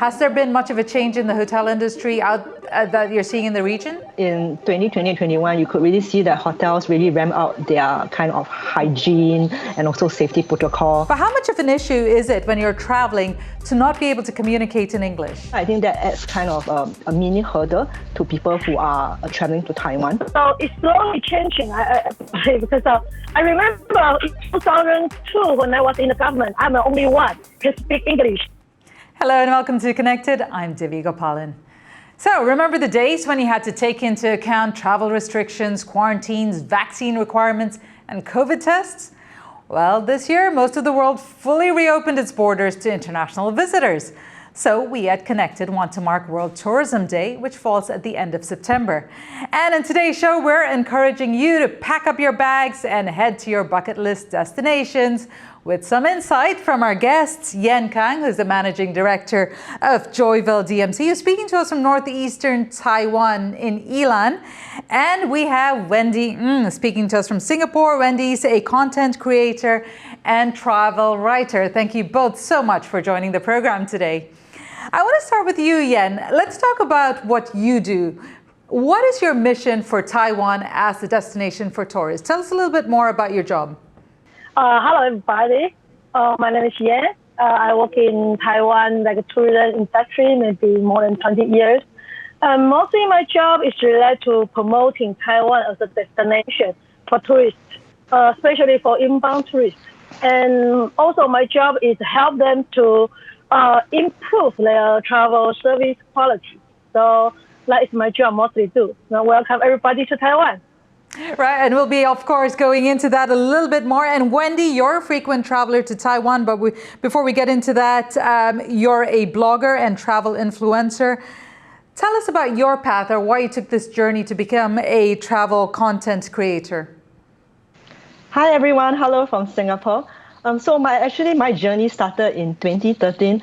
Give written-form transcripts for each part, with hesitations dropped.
Has there been much of a change in the hotel industry that you're seeing in the region? In 2020 and 21, you could really see that hotels really ramp up their kind of hygiene and also safety protocol. But how much of an issue is it when you're traveling to not be able to communicate in English? I think that adds kind of a mini hurdle to people who are traveling to Taiwan. So it's slowly changing because I remember in 2002 when I was in the government, I'm the only one who speak English. Hello and welcome to Connected. I'm Divya Gopalan. So remember the days when you had to take into account travel restrictions, quarantines, vaccine requirements, and COVID tests? Well, this year, most of the world fully reopened its borders to international visitors. So we at Connected want to mark World Tourism Day, which falls at the end of September. And in today's show, we're encouraging you to pack up your bags and head to your bucket list destinations with some insight from our guests, Yen Kang, who's the Managing Director of Joyvel DMC, who's speaking to us from northeastern Taiwan in Ilan. And we have Wendy Ng speaking to us from Singapore. Wendy's a content creator and travel writer. Thank you both so much for joining the program today. I want to start with you, Yen. Let's talk about what you do. What is your mission for Taiwan as a destination for tourists? Tell us a little bit more about your job. Hello, everybody. My name is Yen. I work in Taiwan, like a tourism industry, maybe more than 20 years. Mostly my job is related to promoting Taiwan as a destination for tourists, especially for inbound tourists. And also my job is to help them to improve their travel service quality. So that is my job mostly do. Now, welcome everybody to Taiwan. Right, and we'll be, of course, going into that a little bit more. And Wendy, you're a frequent traveler to Taiwan, but before we get into that, you're a blogger and travel influencer. Tell us about your path or why you took this journey to become a travel content creator. Hi everyone, hello from Singapore. So my journey started in 2013 in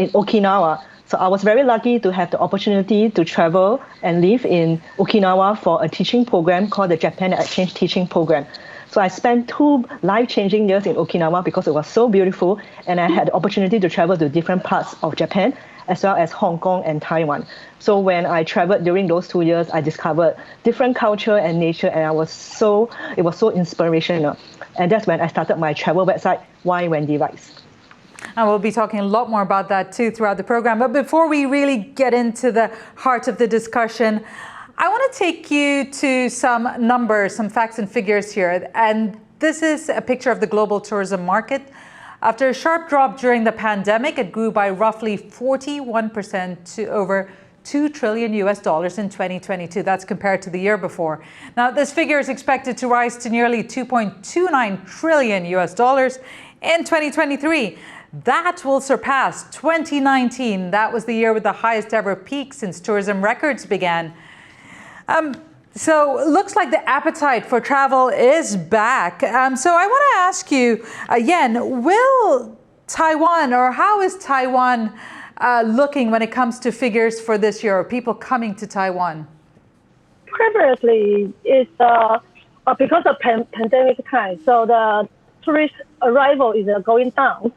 Okinawa. So I was very lucky to have the opportunity to travel and live in Okinawa for a teaching program called the Japan Exchange Teaching Program. So I spent 2 life-changing years in Okinawa because it was so beautiful, and I had the opportunity to travel to different parts of Japan as well as Hong Kong and Taiwan. So when I traveled during those 2 years, I discovered different culture and nature, and it was so inspirational. And that's when I started my travel website, Why Wendy Writes. And we'll be talking a lot more about that too throughout the program. But before we really get into the heart of the discussion, I want to take you to some numbers, some facts and figures here. And this is a picture of the global tourism market. After a sharp drop during the pandemic, it grew by roughly 41% to over $2 trillion in 2022. That's compared to the year before. Now, this figure is expected to rise to nearly $2.29 trillion in 2023. That will surpass 2019. That was the year with the highest ever peak since tourism records began. So it looks like the appetite for travel is back. So I want to ask you, Yen, will Taiwan, or how is Taiwan looking when it comes to figures for this year, or people coming to Taiwan? Previously, it's because of pandemic time, so the tourist arrival is going down.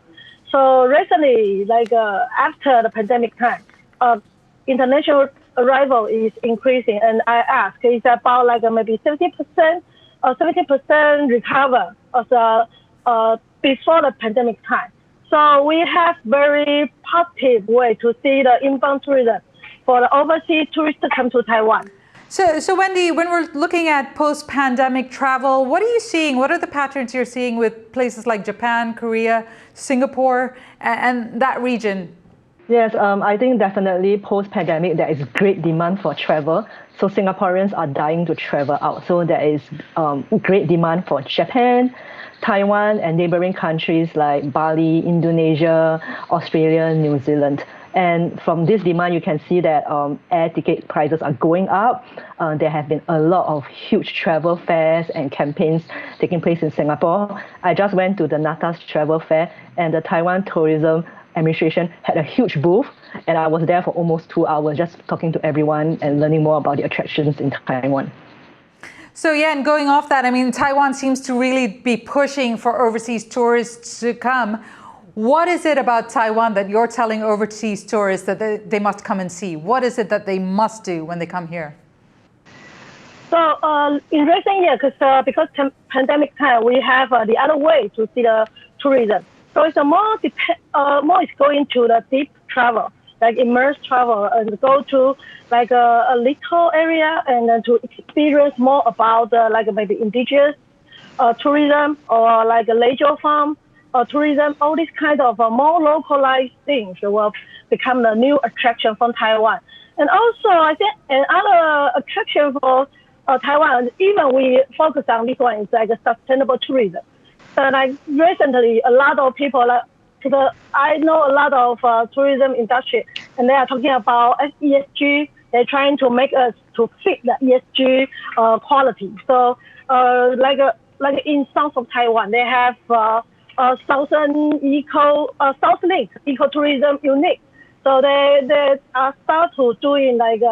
So recently, like after the pandemic time, international arrival is increasing, and I ask, it's about like maybe 70% or 70% recover of the before the pandemic time. So we have very positive way to see the inbound tourism for the overseas tourists to come to Taiwan. So Wendy, when we're looking at post-pandemic travel, what are you seeing? What are the patterns you're seeing with places like Japan, Korea, Singapore, and that region? Yes, I think definitely post-pandemic, there is great demand for travel. So Singaporeans are dying to travel out. So there is great demand for Japan, Taiwan, and neighboring countries like Bali, Indonesia, Australia, New Zealand. And from this demand, you can see that air ticket prices are going up. There have been a lot of huge travel fairs and campaigns taking place in Singapore. I just went to the NATA's travel fair, and the Taiwan Tourism Administration had a huge booth, and I was there for almost 2 hours just talking to everyone and learning more about the attractions in Taiwan. So yeah, and going off that, I mean, Taiwan seems to really be pushing for overseas tourists to come. What is it about Taiwan that you're telling overseas tourists that they must come and see? What is it that they must do when they come here? So in recent years, because pandemic time, we have the other way to see the tourism. So it's more it's going to the deep travel, like immerse travel, and go to like a little area and then to experience more about like maybe indigenous tourism or like a leisure farm tourism. All these kind of more localized things will become the new attraction from Taiwan. And also, I think another attraction for Taiwan, even we focus on this one, is like a sustainable tourism. Like recently, a lot of people, I know a lot of tourism industry, and they are talking about ESG. They're trying to make us to fit the ESG quality. So, like in south of Taiwan, they have Southern South Link ecotourism unit. So they start to doing like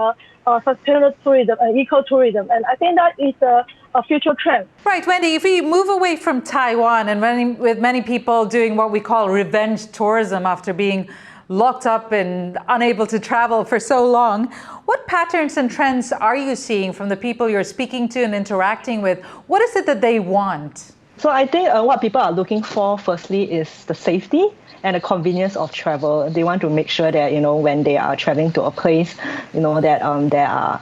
sustainable tourism and ecotourism, and I think that is a future trend. Right, Wendy, if we move away from Taiwan and with many people doing what we call revenge tourism after being locked up and unable to travel for so long, what patterns and trends are you seeing from the people you're speaking to and interacting with? What is it that they want? So I think what people are looking for firstly is the safety and the convenience of travel. They want to make sure that, when they are traveling to a place, that there are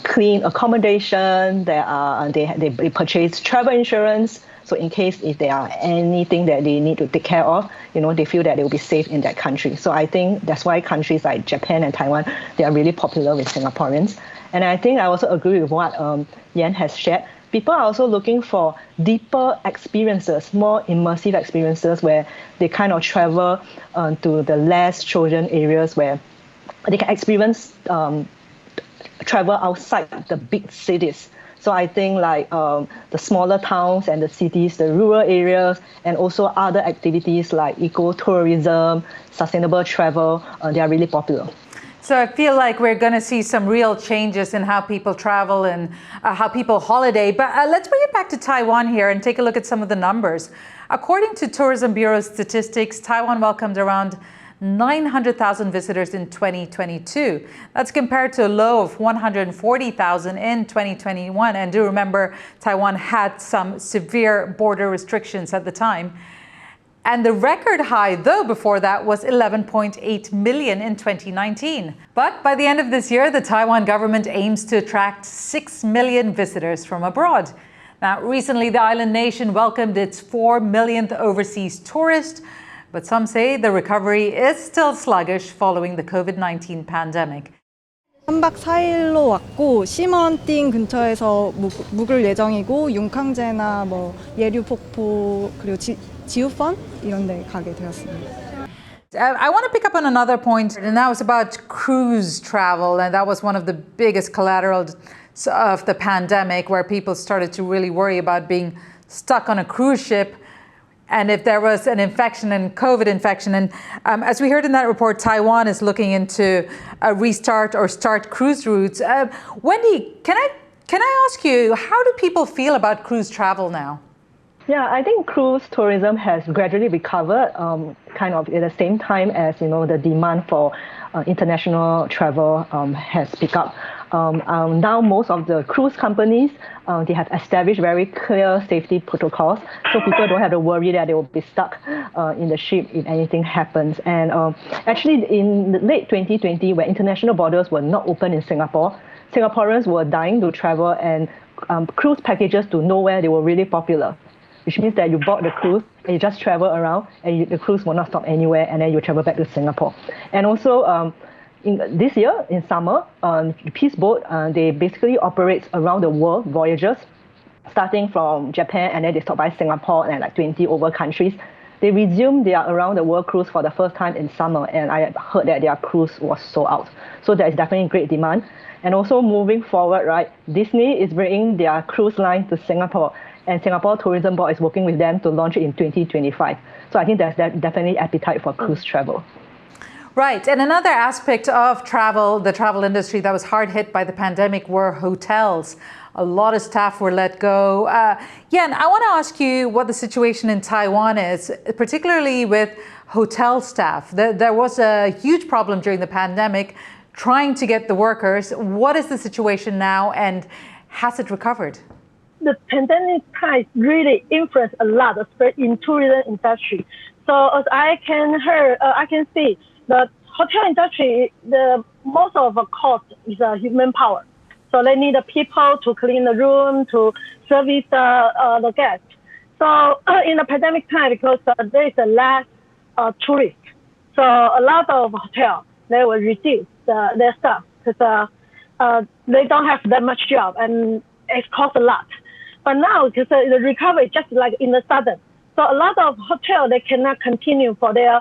clean accommodation, they purchase travel insurance. So in case if there are anything that they need to take care of, they feel that they will be safe in that country. So I think that's why countries like Japan and Taiwan, they are really popular with Singaporeans. And I think I also agree with what Yen has shared. People are also looking for deeper experiences, more immersive experiences where they kind of travel to the less chosen areas where they can experience travel outside the big cities. So I think like the smaller towns and the cities, the rural areas, and also other activities like ecotourism, sustainable travel, they are really popular. So I feel like we're going to see some real changes in how people travel and how people holiday. But let's bring it back to Taiwan here and take a look at some of the numbers. According to Tourism Bureau statistics, Taiwan welcomed around 900,000 visitors in 2022. That's compared to a low of 140,000 in 2021. And do remember, Taiwan had some severe border restrictions at the time. And the record high, though, before that was 11.8 million in 2019. But by the end of this year, the Taiwan government aims to attract 6 million visitors from abroad. Now, recently, the island nation welcomed its 4 millionth overseas tourist, but some say the recovery is still sluggish following the COVID-19 pandemic. 3박 4일로 왔고 시먼띵 근처에서 묵을 예정이고 융캉제나 예류폭포 그리고 지우펀 이런 데 가게 되었습니다. I want to pick up on another point, and that was about cruise travel, and that was one of the biggest collaterals of the pandemic, where people started to really worry about being stuck on a cruise ship and if there was an infection and COVID infection. And as we heard in that report, Taiwan is looking into a restart or start cruise routes. Wendy, can I ask you, how do people feel about cruise travel now? Yeah, I think cruise tourism has gradually recovered, kind of at the same time as the demand for international travel has picked up. Now most of the cruise companies, they have established very clear safety protocols, so people don't have to worry that they will be stuck in the ship if anything happens. And actually in the late 2020, when international borders were not open in Singapore, Singaporeans were dying to travel, and cruise packages to nowhere, they were really popular, which means that you bought the cruise and you just travel around, and the cruise will not stop anywhere, and then you travel back to Singapore. And also this year in summer, Peace Boat, they basically operate around the world voyages, starting from Japan, and then they stop by Singapore and like 20 over countries. They resumed their around the world cruise for the first time in summer, and I heard that their cruise was sold out. So there is definitely great demand. And also moving forward, right, Disney is bringing their cruise line to Singapore, and Singapore Tourism Board is working with them to launch it in 2025. So I think there's definitely appetite for cruise travel. Right, and another aspect of travel, the travel industry that was hard hit by the pandemic, were hotels. A lot of staff were let go. Yen, I want to ask you what the situation in Taiwan is, particularly with hotel staff. There was a huge problem during the pandemic trying to get the workers. What is the situation now, and has it recovered? The pandemic time really influenced a lot, especially in tourism industry. So as I can see the hotel industry, the most of the cost is human power. So they need the people to clean the room, to service the guests. So in the pandemic time, because there is a less tourists, so a lot of hotels, they will reduce their staff because they don't have that much job and it costs a lot. But now, because the recovery just like in the sudden, so a lot of hotels, they cannot continue for their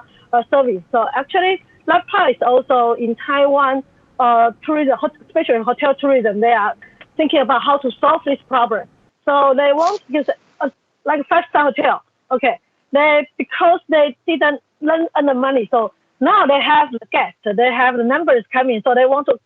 service. So actually, that price also in Taiwan, tourism, especially hotel tourism, they are thinking about how to solve this problem. So they want to use like a 5-star hotel. Okay, because they didn't earn the money, so now they have the guests, they have the numbers coming, so they want to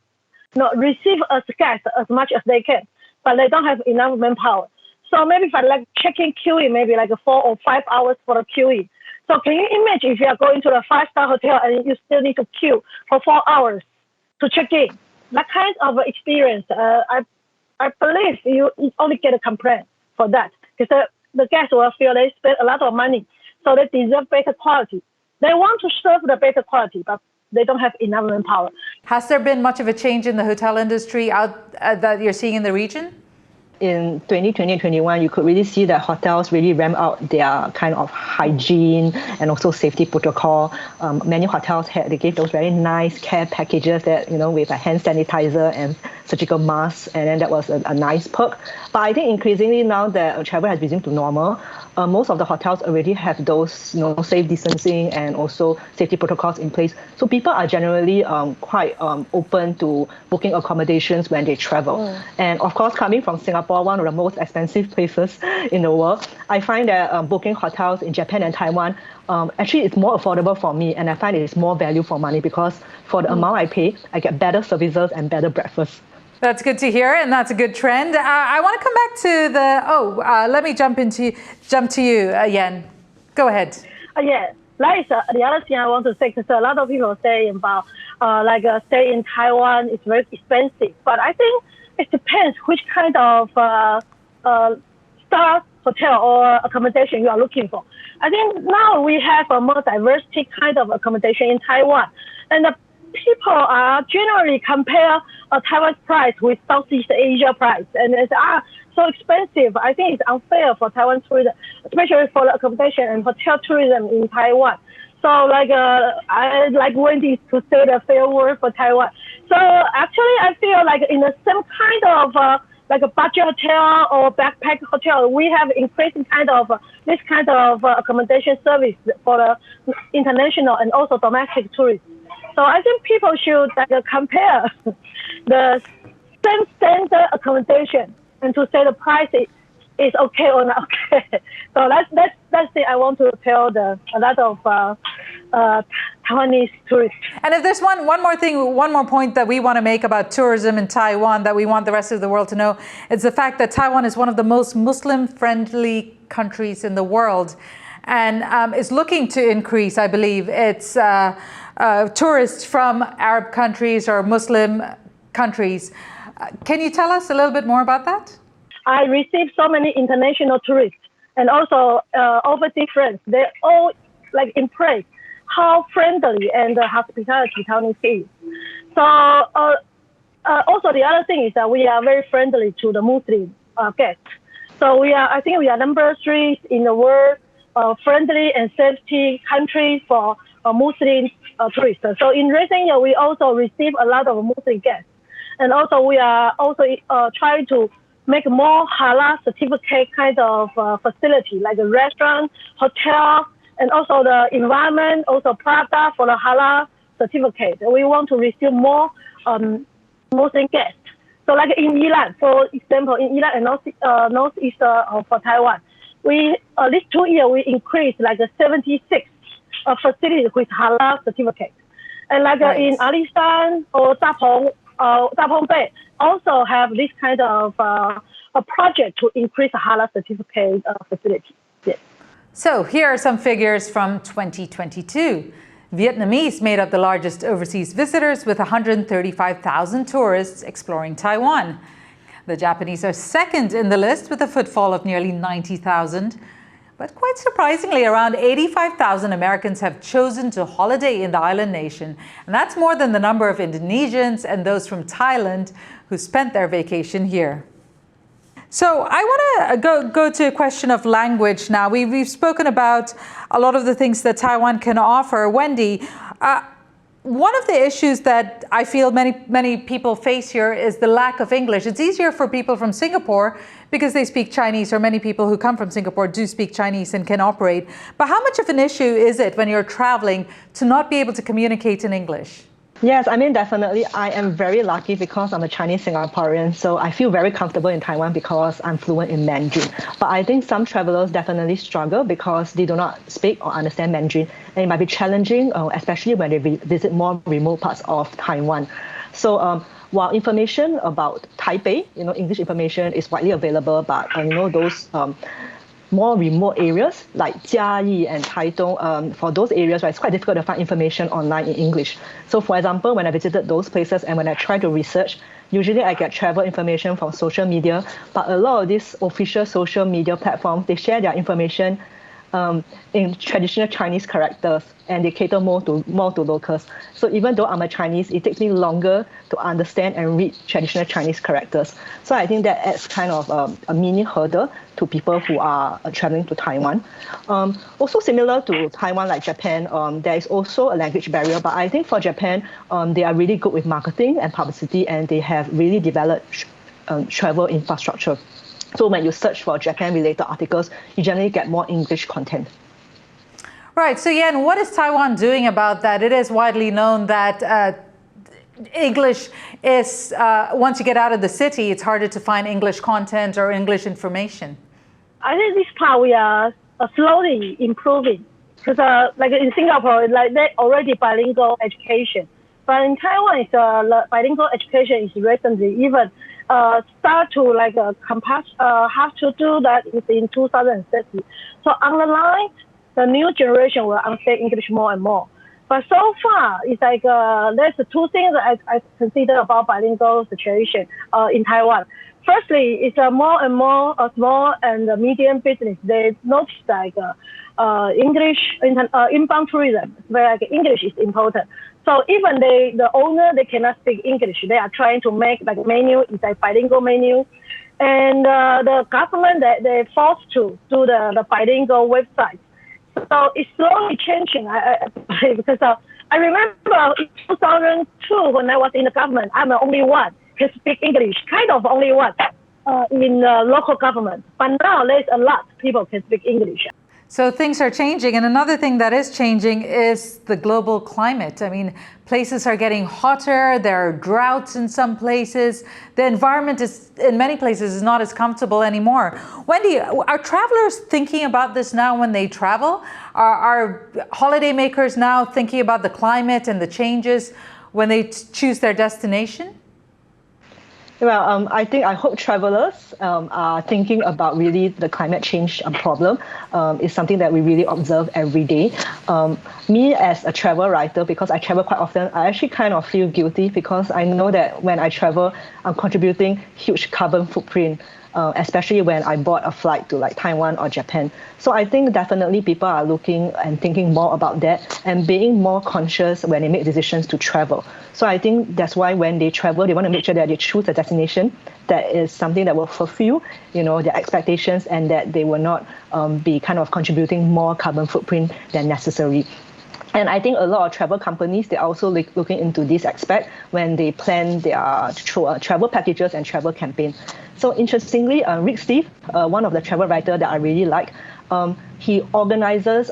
receive as guests as much as they can, but they don't have enough manpower. So maybe for like checking queuing, maybe like 4 or 5 hours for the queuing. So can you imagine if you are going to a 5-star hotel and you still need to queue for 4 hours to check in? That kind of experience, I believe you only get a complaint for that, because the guests will feel they spend a lot of money, so they deserve better quality. They want to serve the better quality, but they don't have enough manpower. Has there been much of a change in the hotel industry that you're seeing in the region? In 2020 and 2021, you could really see that hotels really ramp out their kind of hygiene and also safety protocol. Many hotels they gave those very nice care packages that, with a hand sanitizer and surgical masks, and then that was a nice perk. But I think increasingly now that travel has resumed to normal, most of the hotels already have those, safe distancing and also safety protocols in place. So people are generally quite open to booking accommodations when they travel. And of course, coming from Singapore, one of the most expensive places in the world, I find that booking hotels in Japan and Taiwan, actually it's more affordable for me, and I find it's more value for money because for the amount I pay, I get better services and better breakfast. That's good to hear, and that's a good trend. I want to come back to let me jump to you, Yen. Go ahead. Yeah, that is the other thing I want to say, because a lot of people say about stay in Taiwan is very expensive, but I think it depends which kind of star hotel or accommodation you are looking for. I think now we have a more diversity kind of accommodation in Taiwan, and the people are generally compare Taiwan's price with Southeast Asia price, and it's so expensive. I think it's unfair for Taiwan tourism, especially for the accommodation and hotel tourism in Taiwan. So I like Wendy to say the fair word for Taiwan. So actually, I feel like in the same kind of like a budget hotel or backpack hotel, we have increasing kind of this kind of accommodation service for the international and also domestic tourists. So I think people should compare the same standard accommodation and to say the price is okay or not okay. So that's the I want to tell a lot of Taiwanese tourists. And if there's one more point that we want to make about tourism in Taiwan that we want the rest of the world to know, it's the fact that Taiwan is one of the most Muslim-friendly countries in the world, and is looking to increase, I believe, its tourists from Arab countries or Muslim countries. Can you tell us a little bit more about that? I received so many international tourists, and also over different. They're all impressed how friendly and hospitality Taiwanese is. So also the other thing is that we are very friendly to the Muslim guests. So I think we are number 3 in the world friendly and safety country for Muslim tourists. So in recent years, we also receive a lot of Muslim guests. And also we are also trying to make more halal certificate kind of facility, like a restaurant, hotel, and also the environment, also product for the halal certificate. We want to receive more Muslim guests. So like in Iran, for example, in Iran and northeast for Taiwan, we these 2 years we increased 76 facilities with halal certificate, and in Alishan or Dapong Bay also have this kind of a project to increase halal certificate facility. Yes. So here are some figures from 2022. Vietnamese made up the largest overseas visitors with 135,000 tourists exploring Taiwan. The Japanese are second in the list with a footfall of nearly 90,000. But quite surprisingly, around 85,000 Americans have chosen to holiday in the island nation. And that's more than the number of Indonesians and those from Thailand who spent their vacation here. So I want to go to a question of language now. We've spoken about a lot of the things that Taiwan can offer. Wendy, one of the issues that I feel many people face here is the lack of English. It's easier for people from Singapore because they speak Chinese, or many people who come from Singapore do speak Chinese and can operate. But how much of an issue is it when you're traveling to not be able to communicate in English? Yes, I mean, definitely. I am very lucky because I'm a Chinese Singaporean, so I feel very comfortable in Taiwan because I'm fluent in Mandarin. But I think some travelers definitely struggle because they do not speak or understand Mandarin, and it might be challenging, especially when they visit more remote parts of Taiwan. So while information about Taipei, English information is widely available, but those more remote areas like Jiayi and Taitung, for those areas, right, it's quite difficult to find information online in English. So for example, when I visited those places and when I try to research, usually I get travel information from social media, but a lot of these official social media platforms, they share their information in traditional Chinese characters, and they cater more to locals. So even though I'm a Chinese, it takes me longer to understand and read traditional Chinese characters. So I think that adds kind of a mini hurdle to people who are traveling to Taiwan. Also similar to Taiwan, like Japan, there is also a language barrier, but I think for Japan, they are really good with marketing and publicity, and they have really developed travel infrastructure. So when you search for Japan-related articles, you generally get more English content. Right. So Yen, what is Taiwan doing about that? It is widely known that English is, once you get out of the city, it's harder to find English content or English information. I think this part we are slowly improving because like in Singapore, like they already bilingual education, but in Taiwan, it's bilingual education is recently even start to like have to do that in 2030. So on the line, the new generation will understand English more and more. But so far, it's like there's two things that I consider about bilingual situation in Taiwan. Firstly, it's more and more small and medium business. They notice like English inbound tourism, where like English is important. So even the owner, they cannot speak English. They are trying to make like menu, it's like bilingual menu. And the government, they're forced to do the bilingual website. So it's slowly changing, because I remember in 2002 when I was in the government, I'm the only one who speak English, kind of only one in local government. But now there's a lot of people can speak English. So things are changing. And another thing that is changing is the global climate. I mean, places are getting hotter. There are droughts in some places. The environment is, in many places, is not as comfortable anymore. Wendy, are travelers thinking about this now when they travel? Are holidaymakers now thinking about the climate and the changes when they choose their destination? Well, I hope travelers are thinking about really the climate change problem. It's something that we really observe every day. Me as a travel writer, because I travel quite often, I actually kind of feel guilty because I know that when I travel, I'm contributing huge carbon footprint, especially when I board a flight to like Taiwan or Japan. So I think definitely people are looking and thinking more about that and being more conscious when they make decisions to travel. So I think that's why when they travel, they want to make sure that they choose a destination that is something that will fulfill, their expectations, and that they will not be kind of contributing more carbon footprint than necessary. And I think a lot of travel companies, they're also looking into this aspect when they plan their travel packages and travel campaigns. So interestingly, Rick Steve, one of the travel writers that I really like, he organizes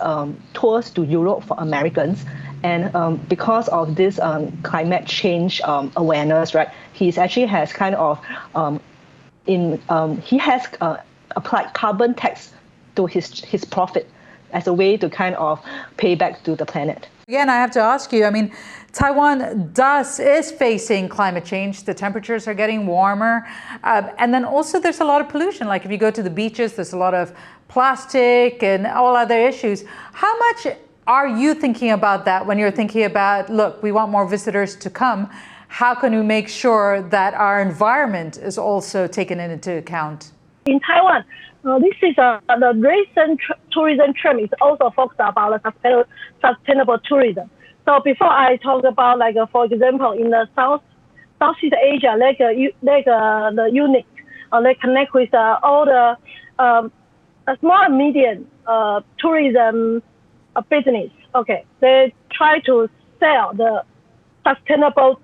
tours to Europe for Americans. And because of this climate change awareness, right, he actually has kind of he has applied carbon tax to his profit as a way to kind of pay back to the planet. Again, I have to ask you, I mean, Taiwan is facing climate change. The temperatures are getting warmer. And then also there's a lot of pollution. Like if you go to the beaches, there's a lot of plastic and all other issues. How much are you thinking about that when you're thinking about, look, we want more visitors to come? How can we make sure that our environment is also taken into account? In Taiwan, this is the recent tourism trend is also focused about sustainable tourism. So before I talk about, like, for example, in the Southeast Asia, the unit, they connect with all the small and medium tourism business. Okay, they try to sell the sustainable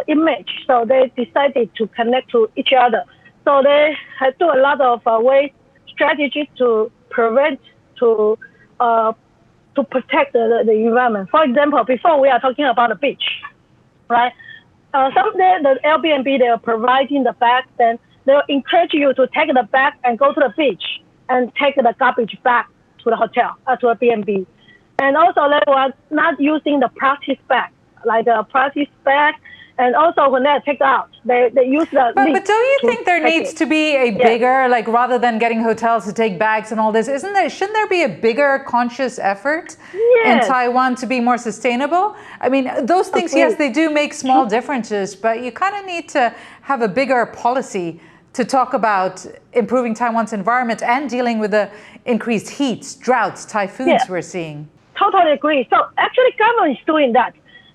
image, so they decided to connect to each other. So they have do a lot of strategies to prevent, to protect the environment. For example, before we are talking about the beach, right? Someday the Airbnb, they are providing the bag, then they'll encourage you to take the bag and go to the beach and take the garbage back to the hotel, to a B&B. And also they were not using the plastic bag, like a plastic bag. And also when they take out, they use the But don't you think there needs to be a bigger, like, rather than getting hotels to take bags and all this, shouldn't there be a bigger conscious effort in Taiwan to be more sustainable? I mean, those things, yes, they do make small differences, but you kind of need to have a bigger policy to talk about improving Taiwan's environment and dealing with the increased heats, droughts, typhoons we're seeing. Totally agree. So actually government is doing that.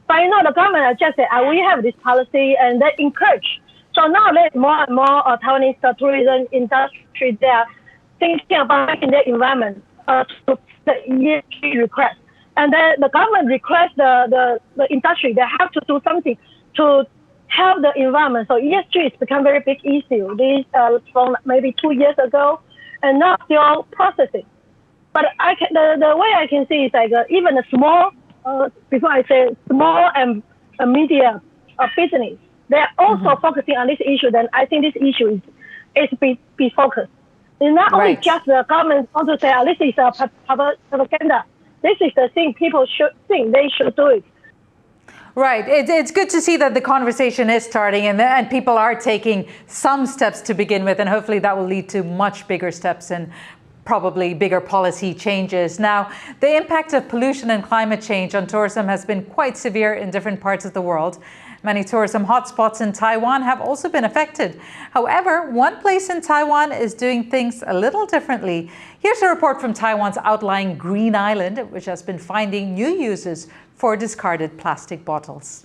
But the government just said, we have this policy, and they encourage. So now there's more and more Taiwanese tourism industry, they are thinking about making their environment to the ESG request. And then the government requests the industry, they have to do something to help the environment. So ESG has become a very big issue. This from maybe 2 years ago, and now still processing. But the way I can see is, like, even a small, before I say small and medium business, they're also focusing on this issue. Then I think this issue is be focused. It's not only just the government want to say, this is a propaganda. This is the thing people should think they should do it. Right. It's good to see that the conversation is starting and people are taking some steps to begin with, and hopefully that will lead to much bigger steps and probably bigger policy changes. Now, the impact of pollution and climate change on tourism has been quite severe in different parts of the world. Many tourism hotspots in Taiwan have also been affected. However, one place in Taiwan is doing things a little differently. Here's a report from Taiwan's outlying Green Island, which has been finding new uses for discarded plastic bottles.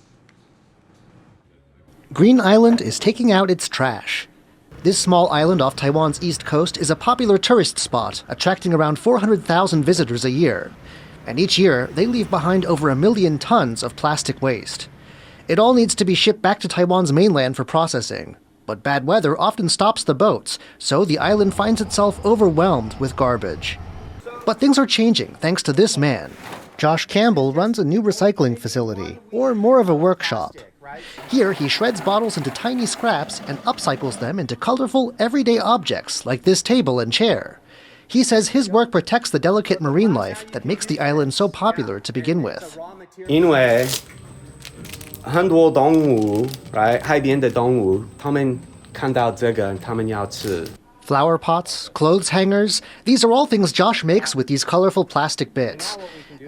Green Island is taking out its trash. This small island off Taiwan's east coast is a popular tourist spot, attracting around 400,000 visitors a year. And each year, they leave behind over 1 million tons of plastic waste. It all needs to be shipped back to Taiwan's mainland for processing. But bad weather often stops the boats, so the island finds itself overwhelmed with garbage. But things are changing thanks to this man. Josh Campbell runs a new recycling facility, or more of a workshop. Here, he shreds bottles into tiny scraps and upcycles them into colorful, everyday objects like this table and chair. He says his work protects the delicate marine life that makes the island so popular to begin with. 因为很多动物，海边的动物，他们看到这个，他们要吃。 Flower pots, clothes hangers, these are all things Josh makes with these colorful plastic bits.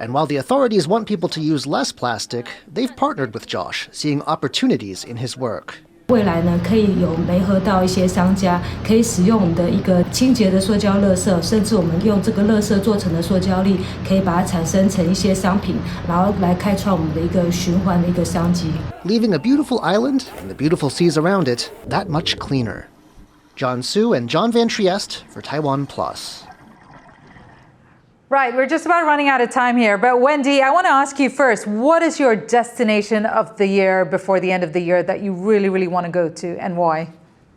And while the authorities want people to use less plastic, they've partnered with Josh, seeing opportunities in his work. 未来呢，可以有媒合到一些商家，可以使用我们的一个清洁的塑胶垃圾，甚至我们用这个垃圾做成的塑胶粒，可以把它产生成一些商品，然后来开创我们的一个循环的一个商机。Leaving a beautiful island and the beautiful seas around it that much cleaner. John Su and John Van Trieste for TaiwanPlus. Right, we're just about running out of time here, but Wendy, I want to ask you first, what is your destination of the year before the end of the year that you really, really want to go to, and why?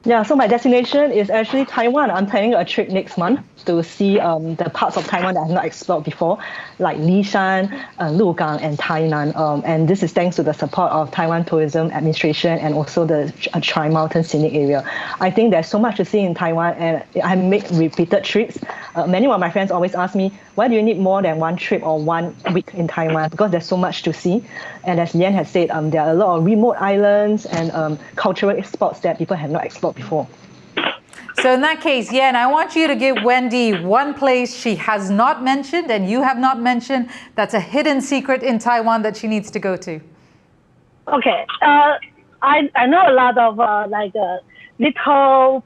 Yeah, so my destination is actually Taiwan. I'm planning a trip next month to see the parts of Taiwan that I have not explored before, like Lishan, Lugang, and Tainan. And this is thanks to the support of Taiwan Tourism Administration and also the Tri-Mountain Scenic Area. I think there's so much to see in Taiwan, and I make repeated trips. Many of my friends always ask me, why do you need more than one trip or 1 week in Taiwan? Because there's so much to see. And as Yen has said, there are a lot of remote islands and cultural spots that people have not explored before. So in that case, Yen, I want you to give Wendy one place she has not mentioned and you have not mentioned that's a hidden secret in Taiwan that she needs to go to. Okay. I know a lot of little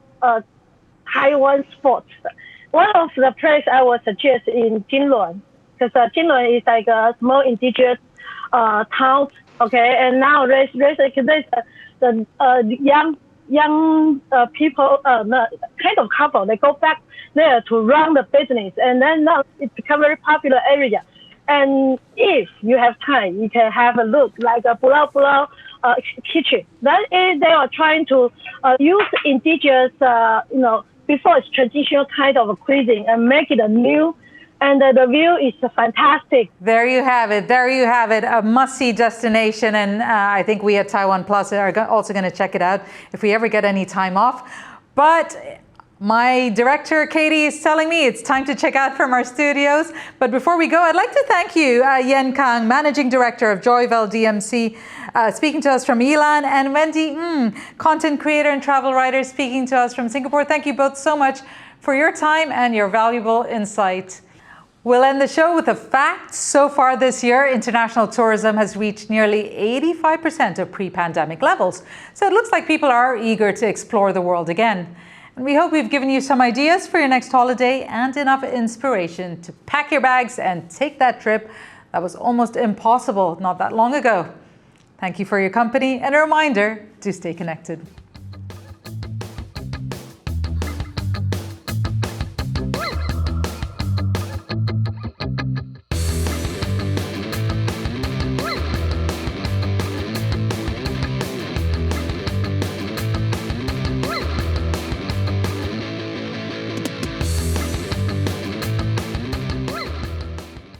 Taiwan sports. One of the places I would suggest in Jinluan, because Jinluan is like a small indigenous town. Okay, and now there's the young people, kind of couple. They go back there to run the business, and then now it's become a very popular area. And if you have time, you can have a look like a pulau kitchen. That is, they are trying to use indigenous, before it's traditional kind of cuisine and make it a new. And the view is fantastic. There you have it. There you have it. A must-see destination. And I think we at TaiwanPlus are also going to check it out if we ever get any time off. But my director, Katie, is telling me it's time to check out from our studios. But before we go, I'd like to thank you, Yen Kang, Managing Director of Joyvel DMC, speaking to us from Ilan, and Wendy Ng, content creator and travel writer, speaking to us from Singapore. Thank you both so much for your time and your valuable insight. We'll end the show with a fact. So far this year, international tourism has reached nearly 85% of pre-pandemic levels. So it looks like people are eager to explore the world again. And we hope we've given you some ideas for your next holiday and enough inspiration to pack your bags and take that trip that was almost impossible not that long ago. Thank you for your company and a reminder to stay connected.